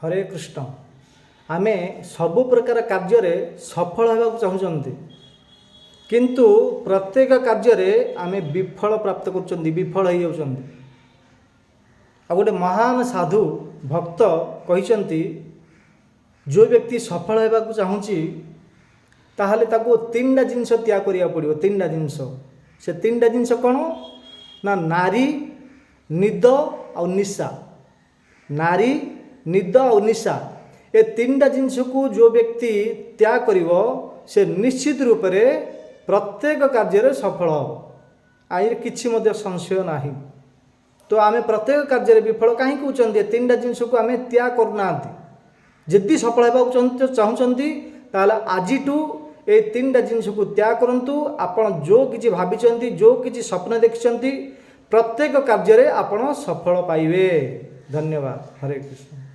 हरे कृष्ण आमे सबु प्रकार कार्य सफल होगा चाहते किंतु प्रत्येक कार्य आमे विफल प्राप्त कर विफल हो जाउछन्ति। गोटे महान साधु भक्त कहते जो व्यक्ति सफल होगा चाहूँगी ताहले ताको तीन टा जिनस त्याग करिया पड़िबो। तीन टा जिनस से तीन टा जिनस कौन ना नारी निद और निशा। नारी निद और निशा ए तीन टा जिनस को जो व्यक्ति त्याग करिवो से निश्चित रूप से प्रत्येक कार्य सफल हो। आइर किछि मध्य संशय नाही। तो आमे प्रत्येक कार्य विफल कहीं कहते तीन टा जिनस को आमे त्याग करना। जदि सफल होगा चाहूँगी ताहले आजिटू ए तीन टा जिनस को त्याग करंतु। आपण जो किछि भाबिचंती जो किछि स्वप्न देखिचंती प्रत्येक कार्य आपण सफल पाइबे। धन्यवाद। हरे कृष्ण।